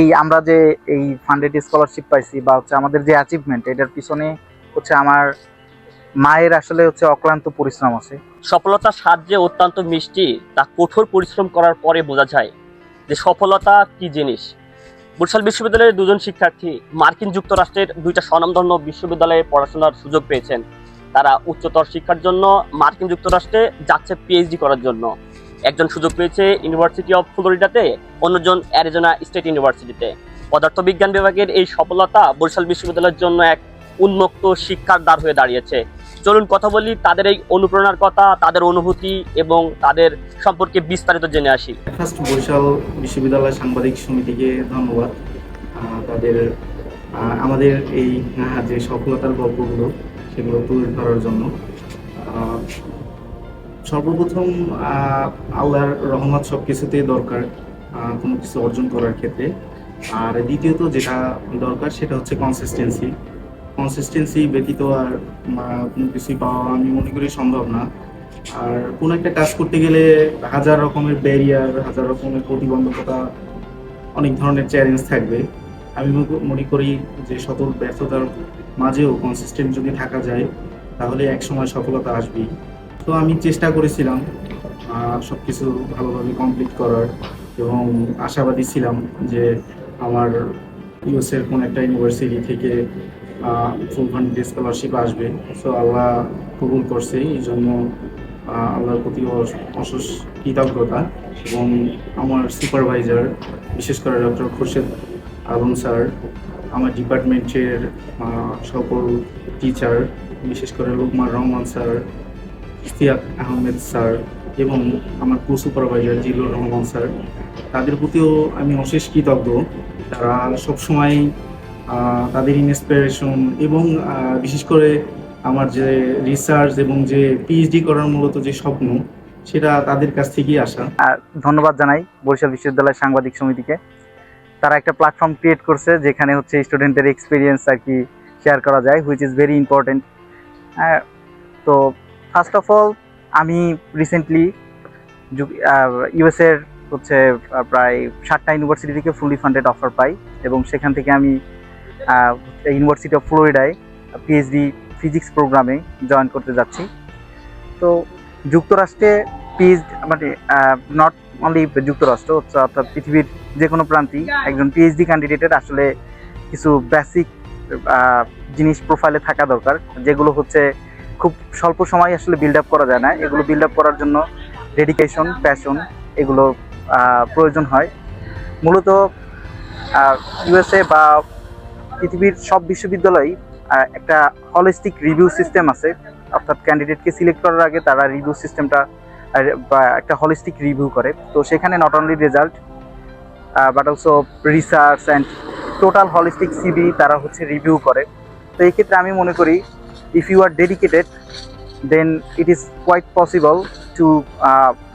এই আমরা যে এই ফান্ডেড স্কলারশিপ পাইছি বা হচ্ছে আমাদের যে অ্যাচিভমেন্ট, এটার পিছনে হচ্ছে আমার মায়ের আসলে হচ্ছে অক্লান্ত পরিশ্রম আছে। সফলতার স্বাদ যে অত্যন্ত মিষ্টি তা কঠোর পরিশ্রম করার পরে বোঝা যায় যে সফলতা কি জিনিস। বরিশাল বিশ্ববিদ্যালয়ের দুজন শিক্ষার্থী মার্কিন যুক্তরাষ্ট্রের দুইটা স্বনামধন্য বিশ্ববিদ্যালয়ে পড়াশোনার সুযোগ পেয়েছেন। তারা উচ্চতর শিক্ষার জন্য মার্কিন যুক্তরাষ্ট্রে যাচ্ছে পিএইচডি করার জন্য। একজন সুযোগ পেয়েছে ইউনিভার্সিটি অফ ফ্লোরিডাতে, অন্যজন অ্যারিজোনা স্টেট ইউনিভার্সিটিতে। পদার্থবিজ্ঞান বিভাগের এই সফলতা বরিশাল বিশ্ববিদ্যালয়ের জন্য এক উন্মুক্ত শিক্ষার দ্বার হয়ে দাঁড়িয়েছে। চলুন কথা বলি তাদের এই অনুপ্রেরণার কথা, তাদের অনুভূতি এবং তাদের সম্পর্কে বিস্তারিত জেনে আসি। ফার্স্ট বরিশাল বিশ্ববিদ্যালয় সাংবাদিক সমিতিকে ধন্যবাদ তাদের আমাদের এই যে সফলতার গল্পগুলো সেগুলো তুলে ধরার জন্য। সর্বপ্রথম আল্লাহর রহমত সব কিছুতেই দরকার কোনো কিছু অর্জন করার ক্ষেত্রে। আর দ্বিতীয়ত যেটা দরকার সেটা হচ্ছে কনসিস্টেন্সি ব্যতীত আর কোনো কিছুই পাওয়া আমি মনে করি সম্ভব না। আর কোনো একটা কাজ করতে গেলে হাজার রকমের ব্যারিয়ার, হাজার রকমের প্রতিবন্ধকতা, অনেক ধরনের চ্যালেঞ্জ থাকবে। আমি মনে করি যে সকল ব্যর্থতার মাঝেও কনসিস্টেন্ট যদি থাকা যায় তাহলে একসময় সফলতা আসবেই। তো আমি চেষ্টা করেছিলাম সব কিছু ভালোভাবে কমপ্লিট করার এবং আশাবাদী ছিলাম যে আমার ইউএসের কোনো একটা ইউনিভার্সিটি থেকে ফুল ফান্ডেড স্কলারশিপ আসবে। সো আল্লাহ কবুল করছে, এই জন্য আল্লাহর প্রতি অশেষ কৃতজ্ঞতা। এবং আমার সুপারভাইজার, বিশেষ করে ডক্টর খোরশেদ আলম স্যার, আমার ডিপার্টমেন্টের সকল টিচার, বিশেষ করে লোকমান রহমান স্যার, ইফতিয়াক আহমেদ স্যার এবং আমার কো সুপারভাইজার জিল্লুর রহমান স্যার, তাদের প্রতিও আমি অশেষ কৃতজ্ঞ। তারা সবসময় তাদের ইন্সপিরেশন এবং বিশেষ করে আমার যে রিসার্চ এবং যে পিএইচডি করার মূলত যে স্বপ্ন, সেটা তাদের কাছ থেকেই আসা। ধন্যবাদ জানাই বরিশাল বিশ্ববিদ্যালয় সাংবাদিক সমিতিকে। তারা একটা প্ল্যাটফর্ম ক্রিয়েট করছে যেখানে হচ্ছে স্টুডেন্টের এক্সপিরিয়েন্স আর কি শেয়ার করা যায়, হুইচ ইজ ভেরি ইম্পর্টেন্ট। তো ফার্স্ট অফ অল আমি রিসেন্টলি ইউএসের হচ্ছে প্রায় 7টা ইউনিভার্সিটি থেকে ফুলি ফান্ডেড অফার পাই এবং সেখান থেকে আমি ইউনিভার্সিটি অফ ফ্লোরিডায় পিএইচডি ফিজিক্স প্রোগ্রামে জয়েন করতে যাচ্ছি। তো যুক্তরাষ্ট্রে পিএইচডি মানে নট অনলি যুক্তরাষ্ট্র, অর্থাৎ পৃথিবীর যে কোনো প্রান্তেই একজন পিএইচডি ক্যান্ডিডেটের আসলে কিছু বেসিক জিনিস প্রোফাইলে থাকা দরকার, যেগুলো হচ্ছে খুব স্বল্প সময় আসলে বিল্ড আপ করা যায় না। এগুলো বিল্ড আপ করার জন্য ডেডিকেশন, প্যাশন এগুলো প্রয়োজন হয়। মূলত ইউএসএ বা পৃথিবীর সব বিশ্ববিদ্যালয়েই একটা হলিস্টিক রিভিউ সিস্টেম আছে, অর্থাৎ ক্যান্ডিডেটকে সিলেক্ট করার আগে তারা রিভিউ সিস্টেমটা বা একটা হলিস্টিক রিভিউ করে। তো সেখানে not only result but also research and total holistic CV তারা হচ্ছে রিভিউ করে। তো এই ক্ষেত্রে আমি মনে করি if you are dedicated then it is quite possible to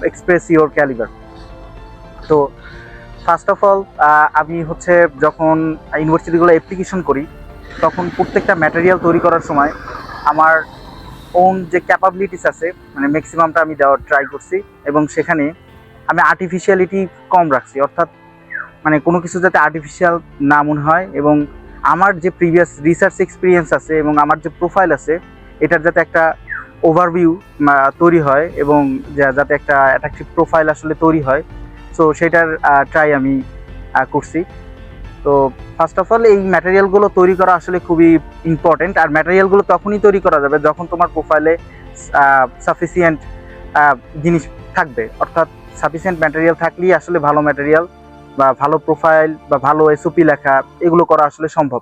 express your calibre. তো ফার্স্ট অফ অল আমি হচ্ছে যখন ইউনিভার্সিটিগুলো অ্যাপ্লিকেশন করি তখন প্রত্যেকটা ম্যাটেরিয়াল তৈরি করার সময় আমার ওন যে ক্যাপাবিলিটিস আছে মানে ম্যাক্সিমামটা আমি দেওয়ার ট্রাই করছি এবং সেখানে আমি আর্টিফিশিয়ালিটি কম রাখছি, অর্থাৎ মানে কোনো কিছু যাতে আর্টিফিশিয়াল না মনে হয় এবং আমার যে প্রিভিয়াস রিসার্চ এক্সপিরিয়েন্স আছে এবং আমার যে প্রোফাইল আছে এটার যাতে একটা ওভারভিউ তৈরি হয় এবং যাতে একটা অ্যাট্রাকটিভ প্রোফাইল আসলে তৈরি হয়। সো সেটার ট্রাই আমি করছি। তো ফার্স্ট অফ অল এই ম্যাটেরিয়ালগুলো তৈরি করা আসলে খুবই ইম্পর্টেন্ট। আর ম্যাটেরিয়ালগুলো তখনই তৈরি করা যাবে যখন তোমার প্রোফাইলে সাফিসিয়েন্ট জিনিস থাকবে, অর্থাৎ সাফিসিয়েন্ট ম্যাটেরিয়াল থাকলেই আসলে ভালো ম্যাটেরিয়াল বা ভালো প্রোফাইল বা ভালো এসওপি লেখা এগুলো করা আসলে সম্ভব,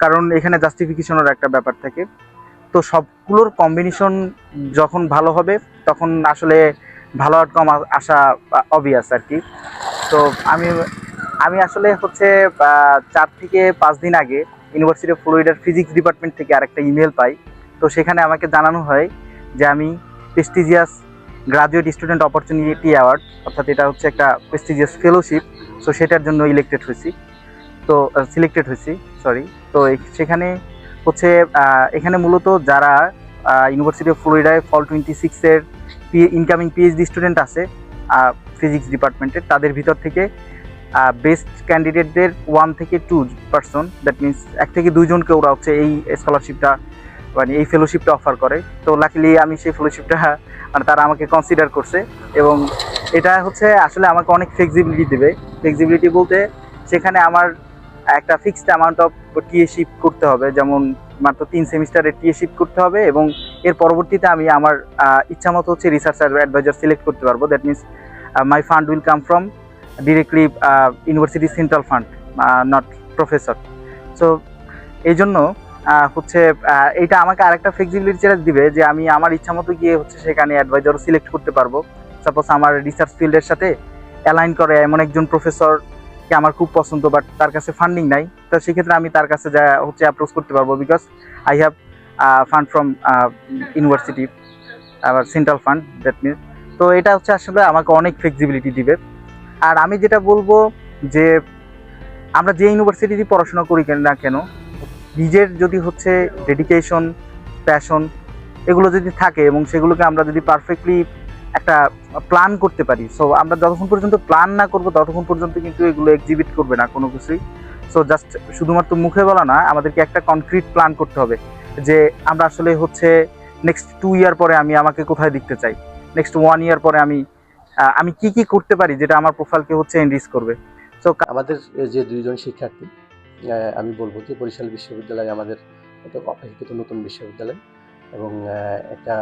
কারণ এখানে জাস্টিফিকেশনের একটা ব্যাপার থাকে। তো সবগুলোর কম্বিনেশন যখন ভালো হবে তখন আসলে ভালো আউটকাম আসা অবভিয়াস আর কি। তো আমি আমি আসলে হচ্ছে 4 থেকে 5 দিন আগে ইউনিভার্সিটি অফ ফ্লোরিডার ফিজিক্স ডিপার্টমেন্ট থেকে আরেকটা ইমেল পাই। তো সেখানে আমাকে জানানো হয় যে আমি prestigious graduate student opportunity award, অর্থাৎ এটা হচ্ছে একটা প্রেস্টিজিয়াস ফেলোশিপ, সো সেটার জন্য সিলেক্টেড হয়েছি সরি। তো সেখানে হচ্ছে এখানে মূলত যারা ইউনিভার্সিটি অফ ফ্লোরিডায় ফল 26-এর ইনকামিং পিএইচডি স্টুডেন্ট আছে ফিজিক্স ডিপার্টমেন্টের, তাদের ভিতর থেকে বেস্ট ক্যান্ডিডেটদের 1 থেকে 2 পার্সন, দ্যাট মিনস 1 থেকে 2 জনকে ওরা হচ্ছে এই স্কলারশিপটা মানে এই ফেলোশিপটা অফার করে। তো লাকিলি আমি সেই ফেলোশিপটা মানে তারা আমাকে কনসিডার করছে, এবং এটা হচ্ছে আসলে আমাকে অনেক ফ্লেক্সিবিলিটি দেবে। ফ্লেক্সিবিলিটি বলতে সেখানে আমার একটা ফিক্সড অ্যামাউন্ট অফ টিএশিপ করতে হবে, যেমন মাত্র 3 সেমিস্টারের টিএশিপ করতে হবে, এবং এর পরবর্তীতে আমি আমার ইচ্ছা মতো হচ্ছে রিসার্চার অ্যাডভাইজার সিলেক্ট করতে পারবো। That means my fund will come from directly university central fund, not professor. So এই জন্য হচ্ছে এইটা আমাকে আরেকটা ফ্লেক্সিবিলিটি দিবে যে আমি আমার ইচ্ছা মতো গিয়ে হচ্ছে সেখানে অ্যাডভাইজারও সিলেক্ট করতে পারবো। সাপোজ আমার রিসার্চ ফিল্ডের সাথে অ্যালাইন করে এমন একজন প্রফেসরকে আমার খুব পছন্দ, বাট তার কাছে ফান্ডিং নাই, তো সেক্ষেত্রে আমি তার কাছে যা হচ্ছে অ্যাপ্রোচ করতে পারবো, because I have fund from university আবার সেন্ট্রাল ফান্ড, দ্যাট মিনস। তো এটা হচ্ছে আসলে আমাকে অনেক ফ্লেক্সিবিলিটি দিবে। আর আমি যেটা বলবো যে আমরা যে ইউনিভার্সিটিতে পড়াশোনা করি না কেন, নিজের যদি হচ্ছে ডেডিকেশন, প্যাশন এগুলো যদি থাকে এবং সেগুলোকে আমরা যদি পারফেক্টলি একটা প্ল্যান করতে পারি, সো আমরা যতক্ষণ পর্যন্ত প্ল্যান না করবো ততক্ষণ পর্যন্ত কিন্তু এগুলো এক্সিবিট করবে না কোনো কিছুই। সো জাস্ট শুধুমাত্র মুখে বলা না, আমাদেরকে একটা কনক্রিট প্ল্যান করতে হবে যে আমরা আসলে হচ্ছে নেক্সট 2 ইয়ার পরে আমি আমাকে কোথায় দেখতে চাই, নেক্সট 1 ইয়ার পরে আমি কি কি করতে পারি যেটা আমার প্রোফাইলকে হচ্ছে এনরিচ করবে। সো আমাদের যে দুইজন শিক্ষার্থী, আমি বলবো যে বরিশাল বিশ্ববিদ্যালয় আমাদের একটা অপেক্ষিত নতুন বিশ্ববিদ্যালয়, এবং একটা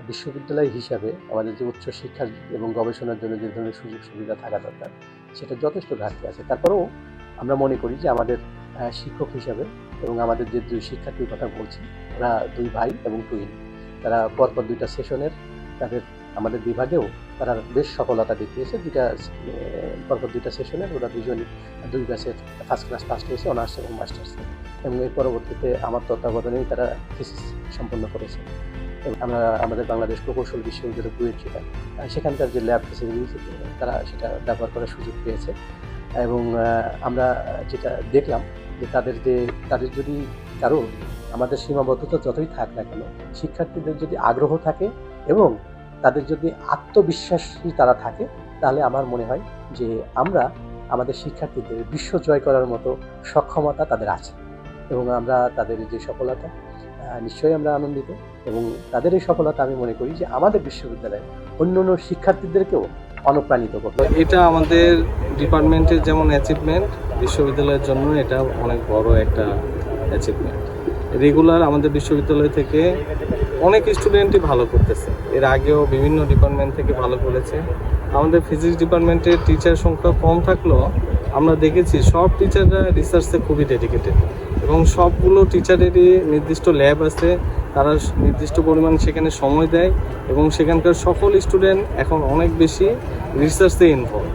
বিশ্ববিদ্যালয় হিসাবে আমাদের যে উচ্চ শিক্ষা এবং গবেষণার জন্য যে ধরনের সুযোগ সুবিধা থাকা দরকার সেটা যথেষ্ট ঘাটতি আছে। তারপরেও আমরা মনে করি যে আমাদের শিক্ষক হিসাবে এবং আমাদের যে দুই শিক্ষার্থীর কথা বলছি, ওরা 2 ভাই এবং টুইন, তারা পরপর 2টা সেশনের তাদের আমাদের বিভাগেও তারা বেশ সফলতা দেখিয়েছে। পরপর 2টা সেশনের ওরা 2 ব্যাচের ফার্স্ট ক্লাস পাস হয়েছে, অনার্স এবং মাস্টার্সে, এবং এর পরবর্তীতে আমার তত্ত্বাবধানেই তারা থিসিস সম্পন্ন করেছে। এবং আমরা আমাদের বাংলাদেশ প্রকৌশল বিশ্ববিদ্যালয় বুয়েট যেটা, সেখানকার যে ল্যাব ফেসিলিটি তারা সেটা ব্যবহার করার সুযোগ পেয়েছে। এবং আমরা যেটা দেখলাম যে তাদের যদি কারো আমাদের সীমাবদ্ধতা যতই থাক না কেন, শিক্ষার্থীদের যদি আগ্রহ থাকে এবং তাদের যদি আত্মবিশ্বাসী তারা থাকে, তাহলে আমার মনে হয় যে আমরা আমাদের শিক্ষার্থীদের বিশ্ব জয় করার মতো সক্ষমতা তাদের আছে, এবং আমরা তাদের যে সফলতা নিশ্চয়ই আমরা আনন্দিত, এবং তাদের এই সফলতা আমি মনে করি যে আমাদের বিশ্ববিদ্যালয়ে অন্যান্য শিক্ষার্থীদেরকেও অনুপ্রাণিত করবে। এটা আমাদের ডিপার্টমেন্টের যেমন অ্যাচিভমেন্ট, বিশ্ববিদ্যালয়ের জন্য এটা অনেক বড় একটা অ্যাচিভমেন্ট। রেগুলার আমাদের বিশ্ববিদ্যালয় থেকে অনেক স্টুডেন্টই ভালো করতেছে, এর আগেও বিভিন্ন ডিপার্টমেন্ট থেকে ভালো করেছে। আমাদের ফিজিক্স ডিপার্টমেন্টের টিচার সংখ্যা কম থাকলেও আমরা দেখেছি সব টিচাররা রিসার্চে খুবই ডেডিকেটেড, এবং সবগুলো টিচারেরই নির্দিষ্ট ল্যাব আছে, তারা নির্দিষ্ট পরিমাণ সেখানে সময় দেয়, এবং সেখানকার সকল স্টুডেন্ট এখন অনেক বেশি রিসার্চে ইনভলভ।